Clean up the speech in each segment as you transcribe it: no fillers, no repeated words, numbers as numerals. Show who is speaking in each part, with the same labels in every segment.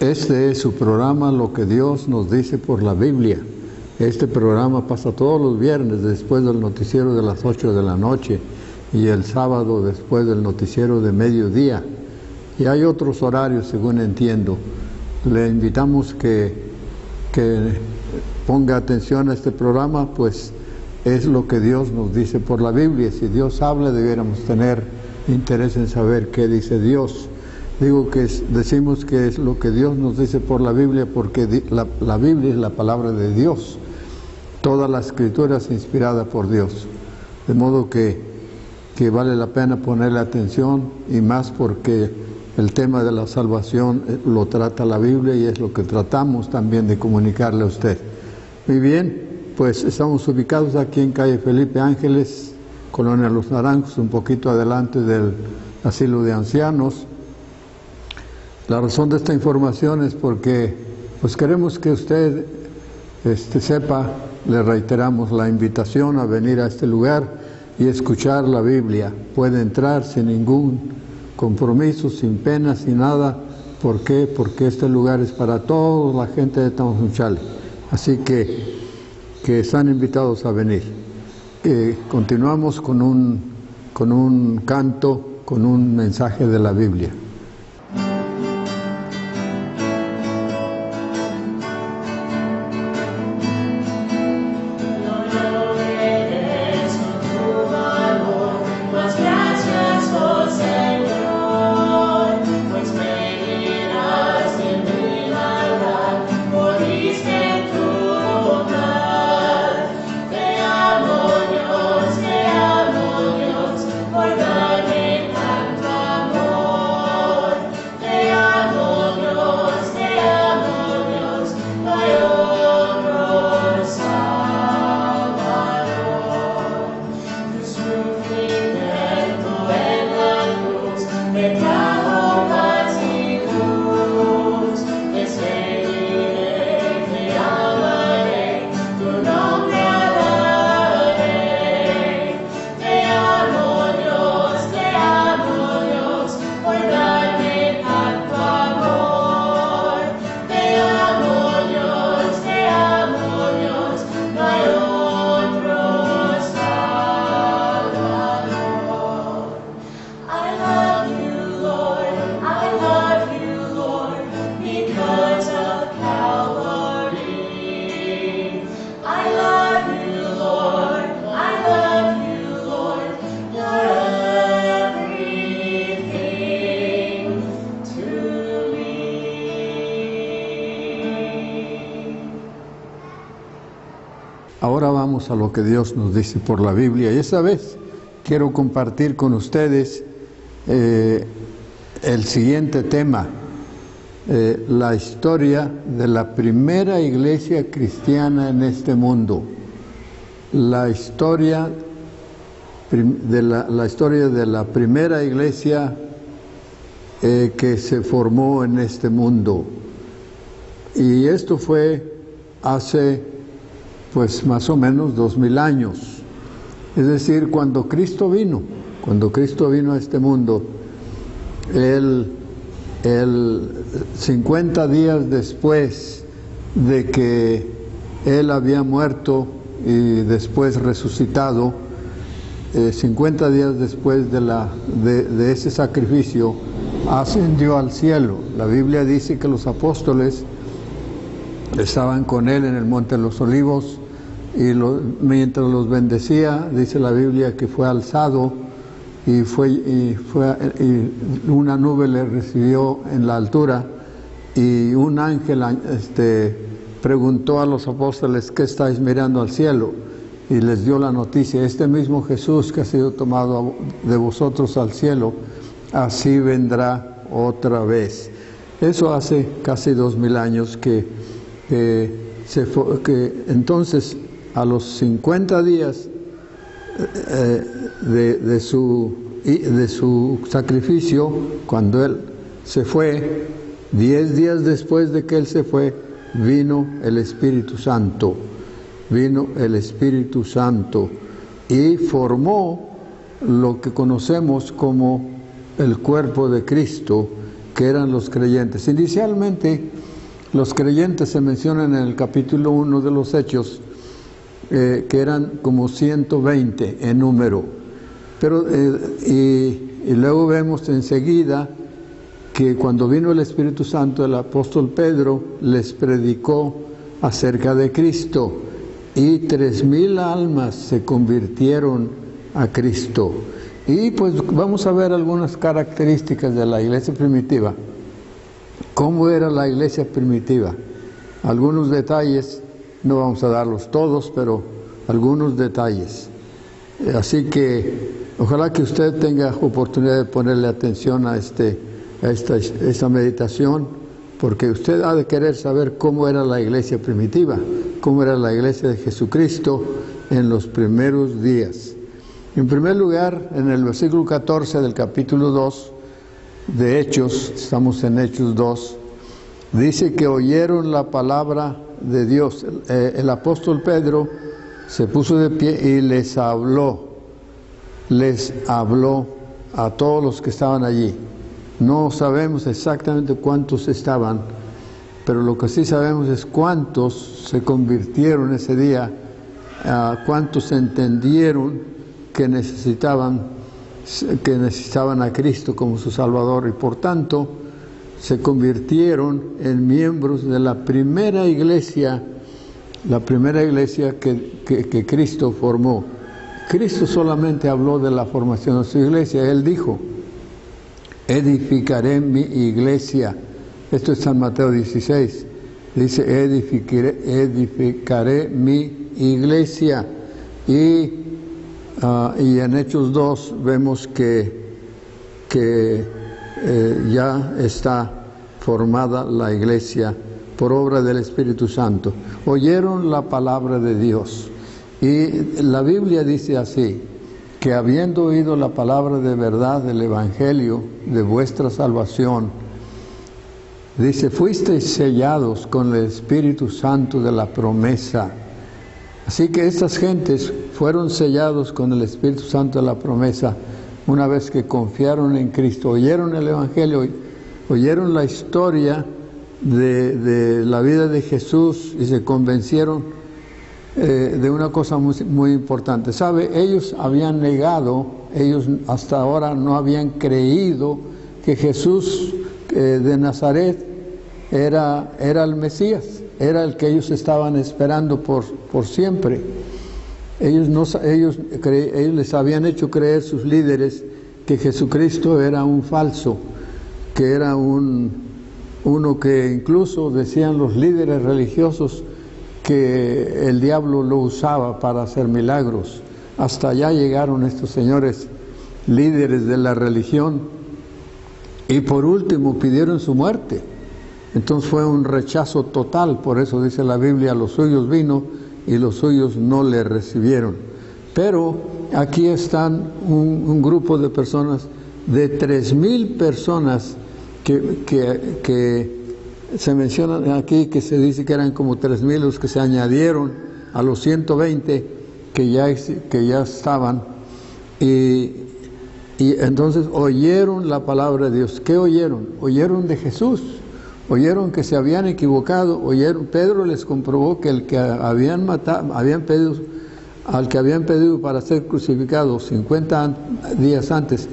Speaker 1: Este es su programa, Lo que Dios nos dice por la Biblia. Este programa pasa todos los viernes después del noticiero de las 8 de la noche y el sábado después del noticiero de mediodía. Y hay otros horarios, según entiendo. Le invitamos que ponga atención a este programa, pues es lo que Dios nos dice por la Biblia. Si Dios habla, debiéramos tener interés en saber qué dice Dios. Digo que decimos que es lo que Dios nos dice por la Biblia porque la Biblia es la palabra de Dios. Toda la escritura es inspirada por Dios. De modo que vale la pena ponerle atención, y más porque el tema de la salvación lo trata la Biblia y es lo que tratamos también de comunicarle a usted. Muy bien, pues estamos ubicados aquí en calle Felipe Ángeles, Colonia Los Naranjos, un poquito adelante del asilo de ancianos. La razón de esta información es porque pues queremos que usted sepa, le reiteramos la invitación a venir a este lugar y escuchar la Biblia. Puede entrar sin ningún compromiso, sin pena, sin nada. ¿Por qué? Porque este lugar es para toda la gente de Tamazunchale. Así que están invitados a venir. Continuamos con un canto, con un mensaje de la Biblia. Ahora vamos a lo que Dios nos dice por la Biblia, y esta vez quiero compartir con ustedes el siguiente tema, la historia de la primera iglesia cristiana en este mundo, la historia de la primera iglesia que se formó en este mundo. Y esto fue hace pues más o menos 2000 años, es decir, cuando Cristo vino a este mundo, él 50 días después de que él había muerto y después resucitado, 50 días después de ese sacrificio, ascendió al cielo. La Biblia dice que los apóstoles estaban con él en el Monte de los Olivos, y mientras los bendecía, dice la Biblia que fue alzado y una nube le recibió en la altura, y un ángel preguntó a los apóstoles: ¿qué estáis mirando al cielo? Y les dio la noticia: este mismo Jesús que ha sido tomado de vosotros al cielo, así vendrá otra vez. Eso hace casi 2000 años que entonces, a los 50 días de su sacrificio, cuando él se fue, 10 días después de que él se fue, vino el Espíritu Santo. Vino el Espíritu Santo y formó lo que conocemos como el cuerpo de Cristo, que eran los creyentes. Inicialmente Los creyentes se mencionan en el capítulo 1 de los Hechos, que eran como 120 en número. Pero, y luego vemos enseguida que cuando vino el Espíritu Santo, el apóstol Pedro les predicó acerca de Cristo y 3,000 almas se convirtieron a Cristo. Y pues vamos a ver algunas características de la iglesia primitiva. ¿Cómo era la iglesia primitiva? Algunos detalles, no vamos a darlos todos, pero algunos detalles. Así que ojalá que usted tenga oportunidad de ponerle atención a esta meditación, porque usted ha de querer saber cómo era la iglesia primitiva, cómo era la iglesia de Jesucristo en los primeros días. En primer lugar, en el versículo 14 del capítulo 2 de Hechos, estamos en Hechos 2, dice que oyeron la palabra de Dios. El apóstol Pedro se puso de pie y les habló a todos los que estaban allí. No sabemos exactamente cuántos estaban, pero lo que sí sabemos es cuántos se convirtieron ese día, cuántos entendieron que necesitaban a Cristo como su Salvador y por tanto se convirtieron en miembros de la primera iglesia que Cristo formó. Cristo solamente habló de la formación de su iglesia. Él dijo: edificaré mi iglesia. Esto está en Mateo 16. Dice: edificaré mi iglesia. Y en Hechos 2 vemos que ya está formada la iglesia por obra del Espíritu Santo. Oyeron la palabra de Dios. Y la Biblia dice así, que habiendo oído la palabra de verdad del Evangelio de vuestra salvación, dice, fuisteis sellados con el Espíritu Santo de la promesa. Así que estas gentes fueron sellados con el Espíritu Santo de la promesa una vez que confiaron en Cristo, oyeron el Evangelio, oyeron la historia de la vida de Jesús y se convencieron de una cosa muy, muy importante. ¿Sabe? Ellos habían negado, ellos hasta ahora no habían creído que Jesús de Nazaret era el Mesías, era el que ellos estaban esperando por siempre. Ellos les habían hecho creer sus líderes que Jesucristo era un falso, que era uno que incluso decían los líderes religiosos que el diablo lo usaba para hacer milagros. Hasta allá llegaron estos señores líderes de la religión y por último pidieron su muerte. Entonces fue un rechazo total, por eso dice la Biblia, los suyos vino y los suyos no le recibieron. Pero aquí están un grupo de personas, de 3,000 personas que se mencionan aquí, que se dice que eran como 3,000 los que se añadieron a los 120 que ya estaban. Y entonces oyeron la palabra de Dios. ¿Qué oyeron? Oyeron de Jesús. Oyeron que se habían equivocado, Pedro les comprobó que el que al que habían pedido para ser crucificado 50 días antes,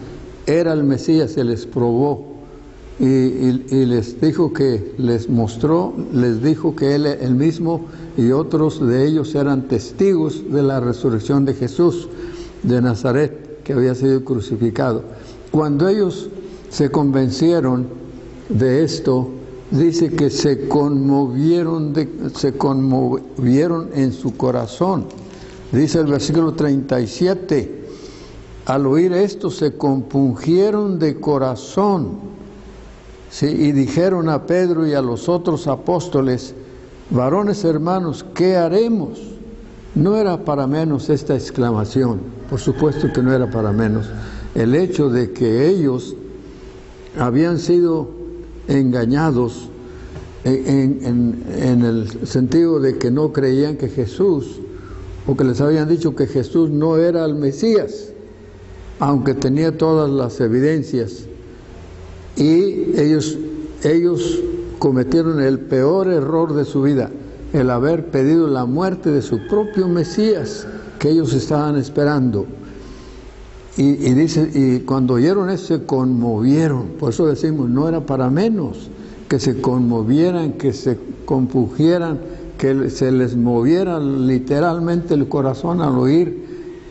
Speaker 1: era el Mesías, se les probó y les dijo les dijo que él mismo y otros de ellos eran testigos de la resurrección de Jesús de Nazaret, que había sido crucificado. Cuando ellos se convencieron de esto, dice que se conmovieron en su corazón. Dice el versículo 37, al oír esto se compungieron de corazón, ¿sí? Y dijeron a Pedro y a los otros apóstoles, varones hermanos, ¿qué haremos? No era para menos esta exclamación, por supuesto que no era para menos. El hecho de que ellos habían sido engañados en el sentido de que no creían que Jesús, o que les habían dicho que Jesús no era el Mesías, aunque tenía todas las evidencias. Y ellos cometieron el peor error de su vida, el haber pedido la muerte de su propio Mesías que ellos estaban esperando. Y cuando oyeron eso se conmovieron. Por eso decimos, no era para menos que se conmovieran, que se compungieran, que se les moviera literalmente el corazón al oír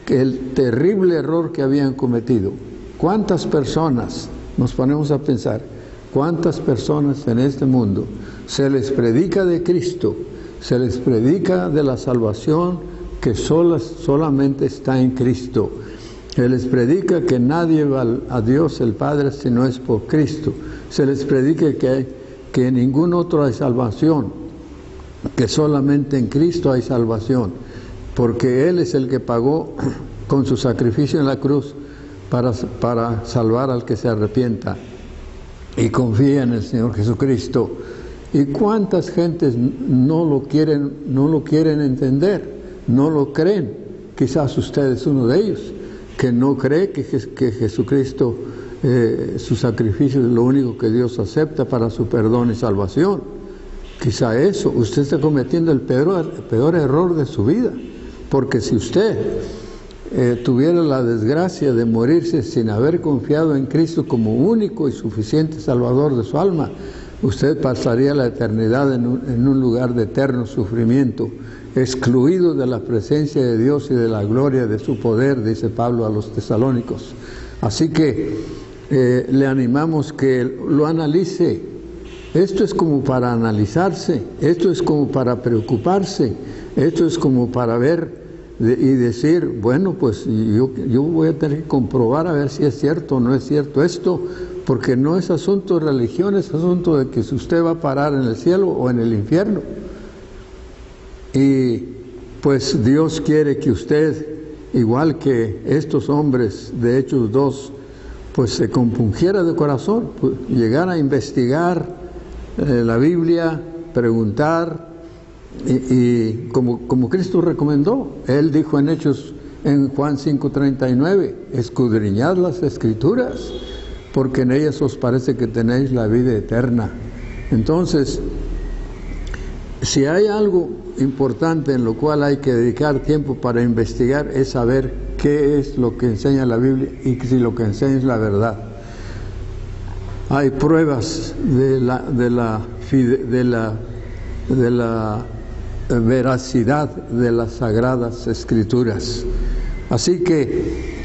Speaker 1: que el terrible error que habían cometido. ¿Cuántas personas, nos ponemos a pensar, cuántas personas en este mundo se les predica de Cristo, se les predica de la salvación que solamente está en Cristo? Se les predica que nadie va a Dios el Padre si no es por Cristo. Se les predica que en ningún otro hay salvación, que solamente en Cristo hay salvación, porque Él es el que pagó con su sacrificio en la cruz para salvar al que se arrepienta y confía en el Señor Jesucristo. ¿Y cuántas gentes no lo quieren entender, no lo creen? Quizás usted es uno de ellos, que no cree que Jesucristo, su sacrificio es lo único que Dios acepta para su perdón y salvación. Quizá eso, usted está cometiendo el peor error de su vida, porque si usted tuviera la desgracia de morirse sin haber confiado en Cristo como único y suficiente Salvador de su alma, usted pasaría la eternidad en un lugar de eterno sufrimiento, excluido de la presencia de Dios y de la gloria de su poder, dice Pablo a los tesalónicos. Así que le animamos que lo analice. Esto es como para analizarse, esto es como para preocuparse, esto es como para ver y decir, bueno, pues yo voy a tener que comprobar a ver si es cierto o no es cierto esto, porque no es asunto de religión, es asunto de que si usted va a parar en el cielo o en el infierno. Y pues Dios quiere que usted, igual que estos hombres de Hechos 2, pues se compungiera de corazón, pues, llegara a investigar la Biblia, preguntar, y como Cristo recomendó. Él dijo en Juan 5:39, escudriñad las Escrituras, porque en ellas os parece que tenéis la vida eterna. Entonces, si hay algo importante en lo cual hay que dedicar tiempo para investigar, es saber qué es lo que enseña la Biblia y si lo que enseña es la verdad. Hay pruebas de la veracidad de las Sagradas Escrituras. Así que,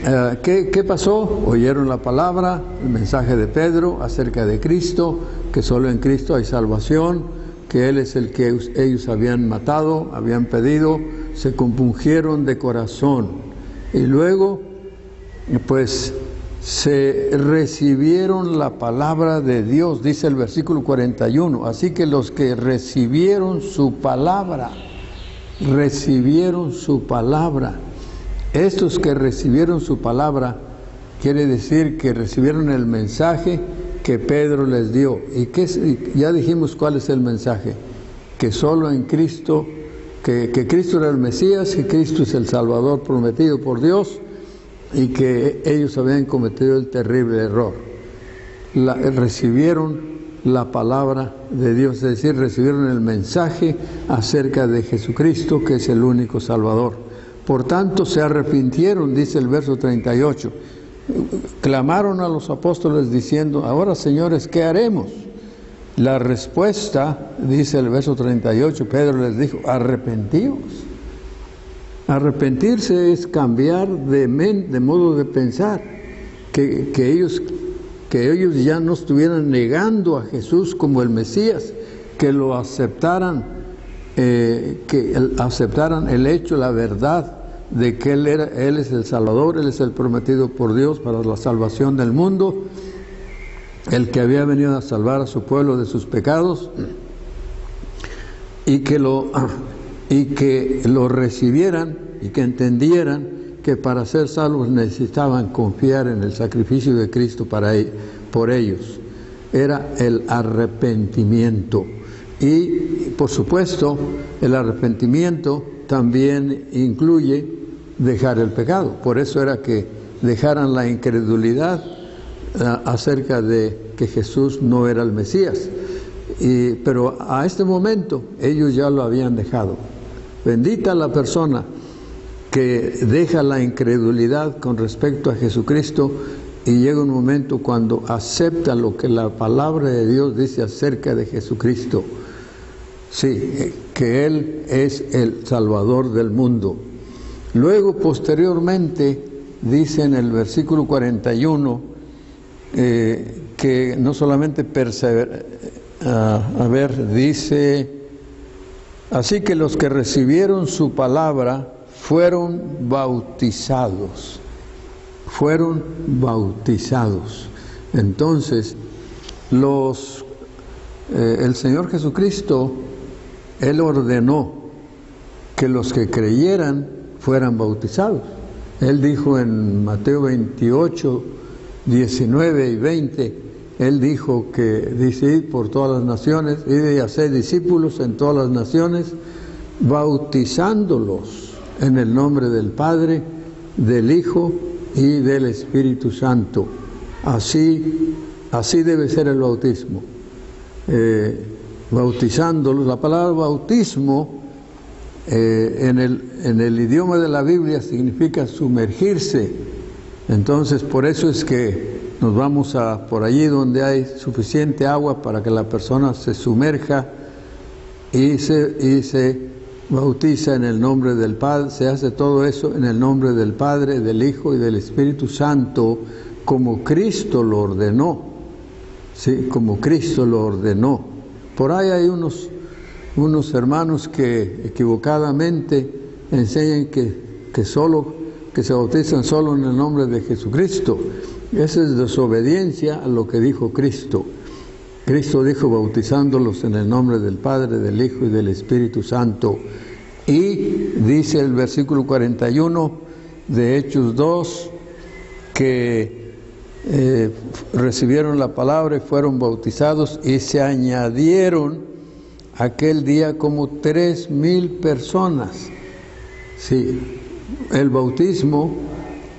Speaker 1: ¿qué pasó? Oyeron la palabra, el mensaje de Pedro acerca de Cristo, que solo en Cristo hay salvación, que Él es el que ellos habían matado, habían pedido, se compungieron de corazón. Y luego, pues, se recibieron la palabra de Dios, dice el versículo 41. Así que los que recibieron su palabra, estos que recibieron su palabra, quiere decir que recibieron el mensaje que Pedro les dio. Y ya dijimos cuál es el mensaje, que solo en Cristo, que Cristo era el Mesías, que Cristo es el Salvador prometido por Dios, y que ellos habían cometido el terrible error. Recibieron la palabra de Dios, es decir, recibieron el mensaje acerca de Jesucristo, que es el único Salvador. Por tanto, se arrepintieron, dice el verso 38. Clamaron a los apóstoles diciendo, ahora, señores, ¿qué haremos? La respuesta, dice el verso 38, Pedro les dijo, arrepentíos. Arrepentirse es cambiar de modo de pensar, que ellos ya no estuvieran negando a Jesús como el Mesías, que lo aceptaran, aceptaran el hecho, la verdad de que Él es el Salvador, Él es el prometido por Dios para la salvación del mundo, el que había venido a salvar a su pueblo de sus pecados, y que lo recibieran y que entendieran que para ser salvos necesitaban confiar en el sacrificio de Cristo por ellos. Era el arrepentimiento. Y, por supuesto, el arrepentimiento también incluye dejar el pecado. Por eso era que dejaran la incredulidad acerca de que Jesús no era el Mesías. pero a este momento ellos ya lo habían dejado. Bendita la persona que deja la incredulidad con respecto a Jesucristo y llega un momento cuando acepta lo que la palabra de Dios dice acerca de Jesucristo. Sí, que Él es el Salvador del mundo. Luego, posteriormente, dice en el versículo 41, que no solamente dice, así que los que recibieron su palabra fueron bautizados. Fueron bautizados. Entonces, el Señor Jesucristo, Él ordenó que los que creyeran fueran bautizados. Él dijo en Mateo 28, 19 y 20, Él dijo que dice, id por todas las naciones, id y haced discípulos en todas las naciones, bautizándolos en el nombre del Padre, del Hijo y del Espíritu Santo. Así debe ser el bautismo. Bautizándolos. La palabra bautismo en el idioma de la Biblia significa sumergirse. Entonces, por eso es que nos vamos por allí donde hay suficiente agua para que la persona se sumerja y se bautiza en el nombre del Padre. Se hace todo eso en el nombre del Padre, del Hijo y del Espíritu Santo, como Cristo lo ordenó. Sí, como Cristo lo ordenó. Por ahí hay unos hermanos que equivocadamente enseñan que se bautizan solo en el nombre de Jesucristo. Esa es desobediencia a lo que dijo Cristo. Cristo dijo bautizándolos en el nombre del Padre, del Hijo y del Espíritu Santo. Y dice el versículo 41 de Hechos 2 que recibieron la palabra y fueron bautizados, y se añadieron aquel día como 3,000 personas. Sí, el bautismo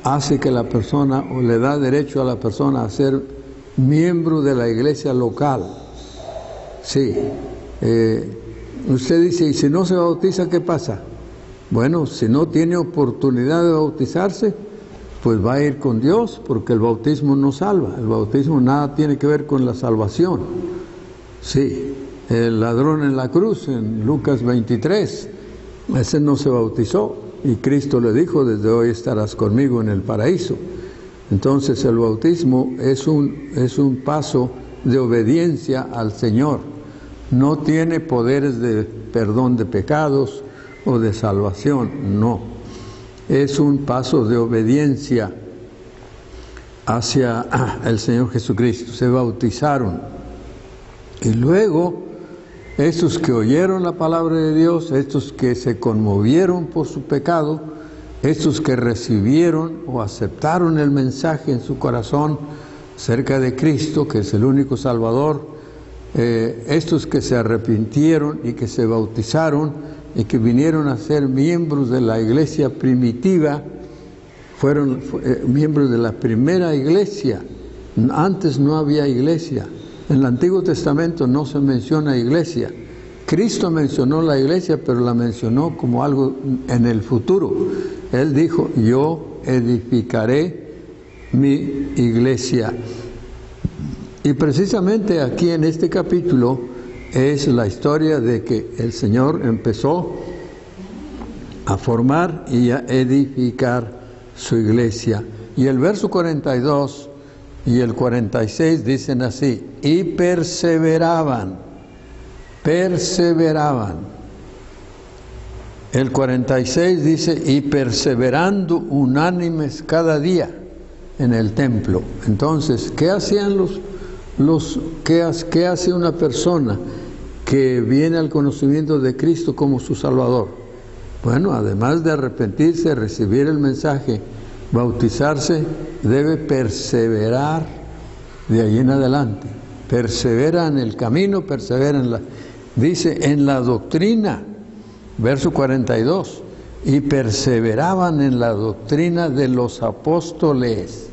Speaker 1: hace que la persona, o le da derecho a la persona a ser miembro de la iglesia local. Sí, usted dice, ¿y si no se bautiza, qué pasa? Bueno, si no tiene oportunidad de bautizarse, pues va a ir con Dios, porque el bautismo no salva. El bautismo nada tiene que ver con la salvación. Sí, el ladrón en la cruz, en Lucas 23, ese no se bautizó, y Cristo le dijo, desde hoy estarás conmigo en el paraíso. Entonces el bautismo es un paso de obediencia al Señor. No tiene poderes de perdón de pecados o de salvación, no. Es un paso de obediencia hacia el Señor Jesucristo. Se bautizaron. Y luego, estos que oyeron la palabra de Dios, estos que se conmovieron por su pecado, estos que recibieron o aceptaron el mensaje en su corazón acerca de Cristo, que es el único Salvador, estos que se arrepintieron y que se bautizaron y que vinieron a ser miembros de la iglesia primitiva, fueron miembros de la primera iglesia. Antes no había iglesia. En el Antiguo Testamento no se menciona iglesia. Cristo mencionó la iglesia, pero la mencionó como algo en el futuro. Él dijo, yo edificaré mi iglesia. Y precisamente aquí en este capítulo es la historia de que el Señor empezó a formar y a edificar su iglesia. Y el verso 42 y el 46 dicen así, y perseveraban. El 46 dice, y perseverando unánimes cada día en el templo. Entonces, ¿qué hacían qué hace una persona que viene al conocimiento de Cristo como su Salvador? Bueno, además de arrepentirse, recibir el mensaje, bautizarse, debe perseverar de allí en adelante. Persevera en el camino, persevera dice, en la doctrina, verso 42, y perseveraban en la doctrina de los apóstoles.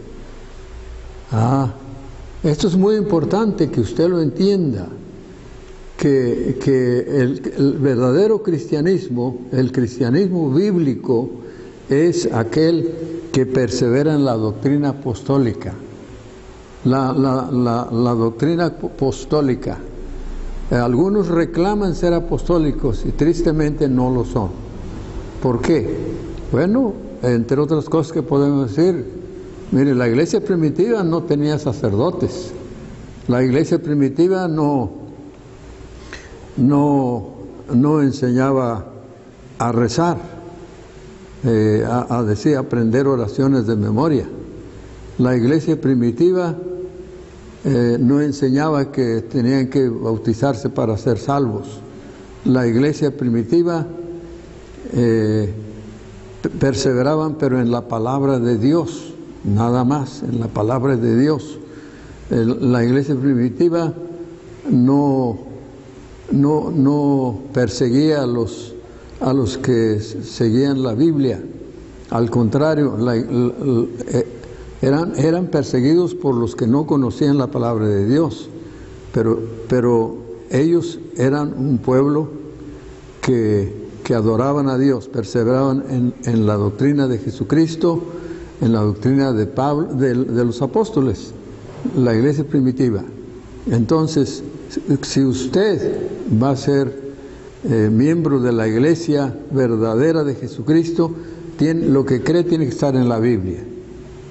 Speaker 1: Esto es muy importante que usted lo entienda. que el verdadero cristianismo, el cristianismo bíblico, es aquel que persevera en la doctrina apostólica. La doctrina apostólica. Algunos reclaman ser apostólicos y tristemente no lo son. ¿Por qué? Bueno, entre otras cosas que podemos decir, mire, la iglesia primitiva no tenía sacerdotes. La iglesia primitiva no enseñaba a rezar, a aprender oraciones de memoria. La iglesia primitiva no enseñaba que tenían que bautizarse para ser salvos. La iglesia primitiva perseveraban, pero en la palabra de Dios, nada más, en la palabra de Dios. La iglesia primitiva no perseguía a los que seguían la Biblia. Al contrario, eran perseguidos por los que no conocían la palabra de Dios, pero ellos eran un pueblo que adoraban a Dios, perseveraban en la doctrina de Jesucristo, en la doctrina de Pablo, de los apóstoles, la iglesia primitiva. Entonces, si usted va a ser miembro de la iglesia verdadera de Jesucristo, lo que cree tiene que estar en la Biblia.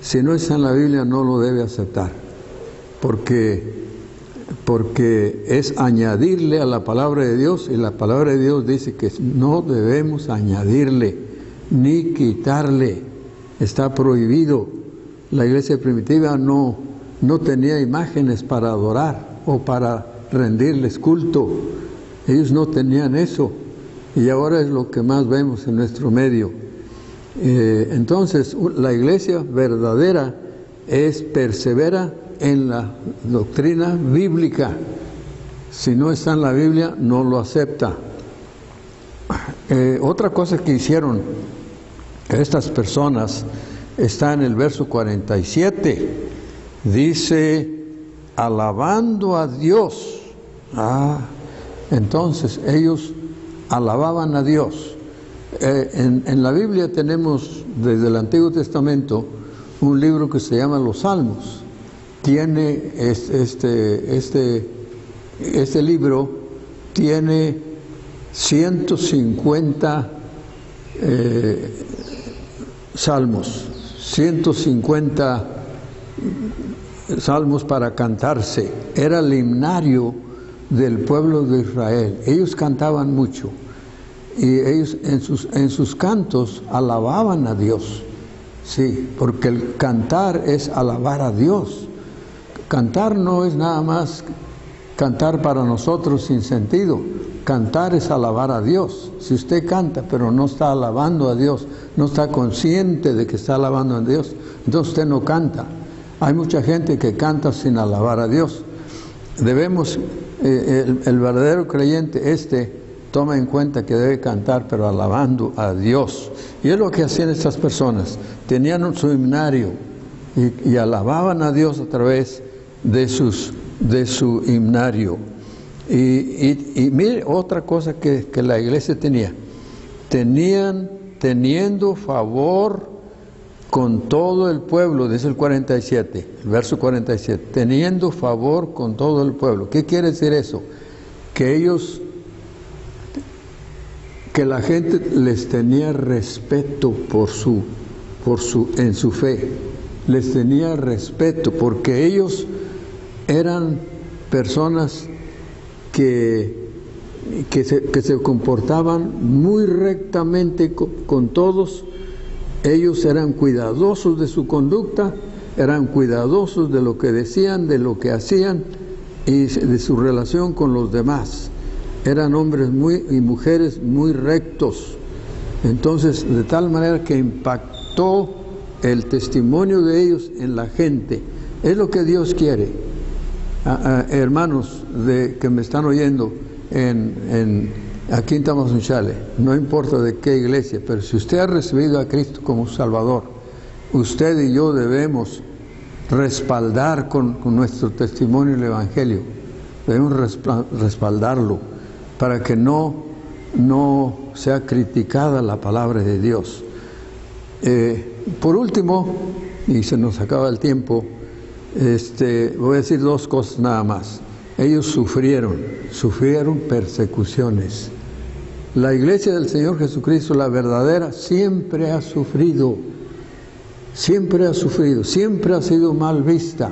Speaker 1: Si no está en la Biblia, no lo debe aceptar, porque es añadirle a la palabra de Dios, y la palabra de Dios dice que no debemos añadirle ni quitarle. Está prohibido. La iglesia primitiva no tenía imágenes para adorar o para rendirles culto. Ellos no tenían eso, y ahora es lo que más vemos en nuestro medio. Entonces, la iglesia verdadera persevera en la doctrina bíblica. Si no está en la Biblia, no lo acepta. Otra cosa que hicieron estas personas está en el verso 47. Dice, alabando a Dios. Entonces ellos alababan a Dios. En la Biblia tenemos, desde el Antiguo Testamento, un libro que se llama Los Salmos. Tiene este libro tiene 150 salmos, 150 salmos para cantarse. Era el himnario del pueblo de Israel. Ellos cantaban mucho. Y ellos en sus cantos alababan a Dios. Sí, porque el cantar es alabar a Dios. Cantar no es nada más cantar para nosotros sin sentido. Cantar es alabar a Dios. Si usted canta pero no está alabando a Dios, no está consciente de que está alabando a Dios, entonces usted no canta. Hay mucha gente que canta sin alabar a Dios. Debemos, el verdadero creyente toma en cuenta que debe cantar, pero alabando a Dios. Y es lo que hacían estas personas. Tenían su himnario y alababan a Dios a través de su himnario. Y mire otra cosa que la iglesia tenía. Teniendo favor con todo el pueblo, dice el 47, el verso 47. Teniendo favor con todo el pueblo. ¿Qué quiere decir eso? Que la gente les tenía respeto en su fe. Les tenía respeto porque ellos eran personas que se comportaban muy rectamente con todos. Ellos eran cuidadosos de su conducta, eran cuidadosos de lo que decían, de lo que hacían y de su relación con los demás. Eran hombres y mujeres muy rectos. Entonces, de tal manera que impactó el testimonio de ellos en la gente. Es lo que Dios quiere. Hermanos que me están oyendo aquí en Tamazunchale, no importa de qué iglesia, pero si usted ha recibido a Cristo como Salvador, usted y yo debemos respaldar con nuestro testimonio el Evangelio. debemos respaldarlo para que no sea criticada la palabra de Dios. Por último, y se nos acaba el tiempo, voy a decir dos cosas nada más. Ellos sufrieron persecuciones. La iglesia del Señor Jesucristo, la verdadera, siempre ha sufrido, siempre ha sido mal vista,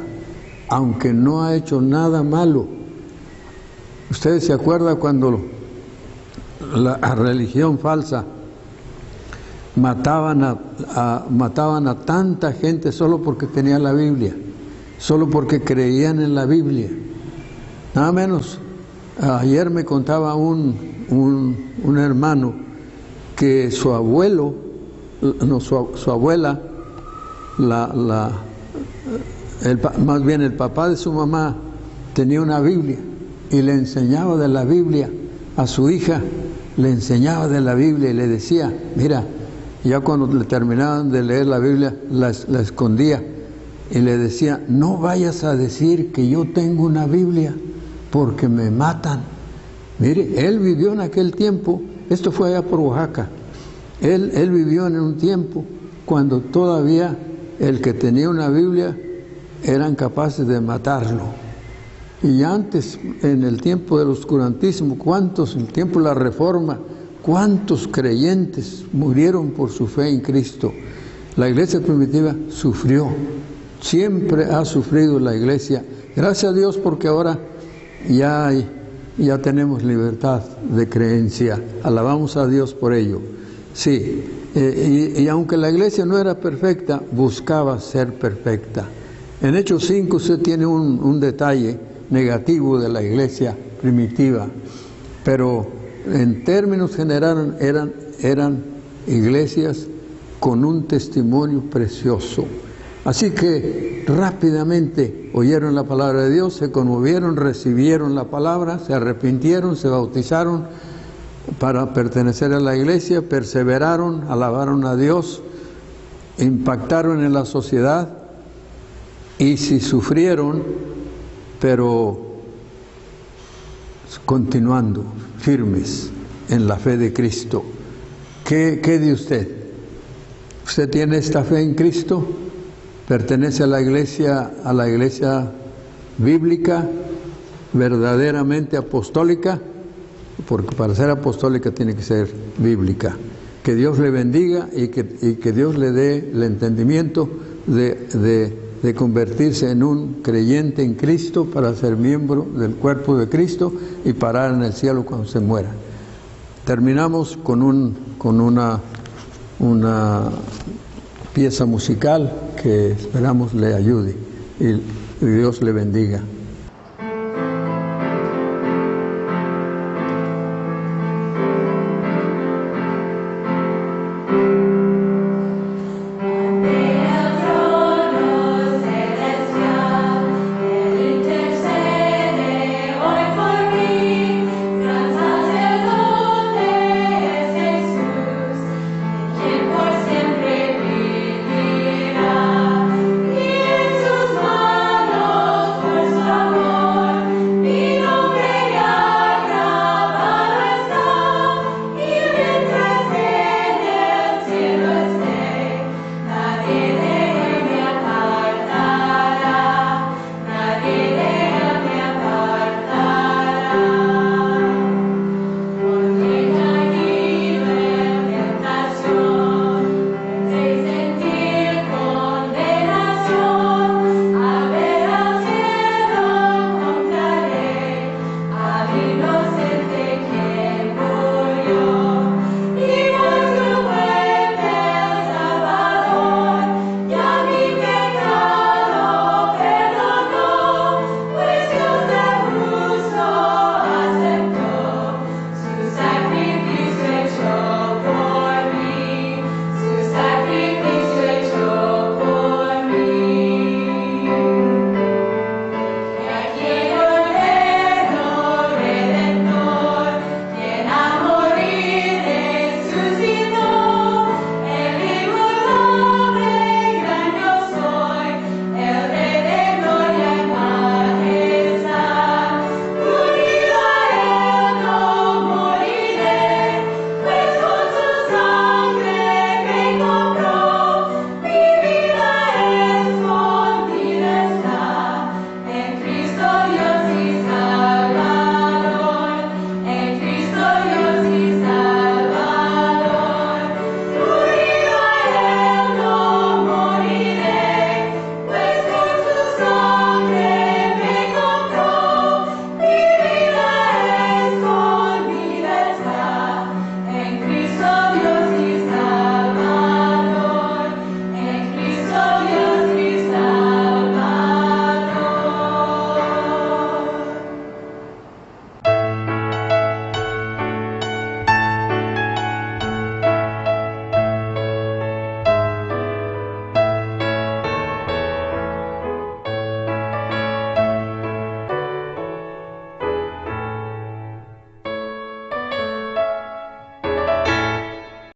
Speaker 1: aunque no ha hecho nada malo. Ustedes se acuerdan cuando la religión falsa mataban a tanta gente solo porque tenía la Biblia, solo porque creían en la Biblia. Nada menos, ayer me contaba un hermano que su abuela, más bien el papá de su mamá, tenía una Biblia y le enseñaba de la Biblia a su hija, le enseñaba de la Biblia y le decía, mira, ya cuando le terminaban de leer la Biblia, la escondía y le decía, no vayas a decir que yo tengo una Biblia porque me matan. Mire, él vivió en aquel tiempo, esto fue allá por Oaxaca, él vivió en un tiempo cuando todavía el que tenía una Biblia eran capaces de matarlo. Y antes, en el tiempo del oscurantismo, en el tiempo de la Reforma, ¿cuántos creyentes murieron por su fe en Cristo? La iglesia primitiva sufrió, siempre ha sufrido la iglesia. Gracias a Dios porque ahora ya tenemos libertad de creencia. Alabamos a Dios por ello. Sí, y aunque la iglesia no era perfecta, buscaba ser perfecta. En Hechos 5 usted tiene un detalle negativo de la iglesia primitiva, pero en términos generales eran iglesias con un testimonio precioso. Así que rápidamente oyeron la palabra de Dios, se conmovieron, recibieron la palabra, se arrepintieron, se bautizaron para pertenecer a la iglesia, perseveraron, alabaron a Dios, impactaron en la sociedad y sí sufrieron, pero continuando firmes en la fe de Cristo. ¿Qué de usted? ¿Usted tiene esta fe en Cristo? ¿Pertenece a la iglesia bíblica, verdaderamente apostólica? Porque para ser apostólica tiene que ser bíblica. Que Dios le bendiga y que Dios le dé el entendimiento de convertirse en un creyente en Cristo para ser miembro del cuerpo de Cristo y parar en el cielo cuando se muera. Terminamos con una pieza musical que esperamos le ayude y Dios le bendiga.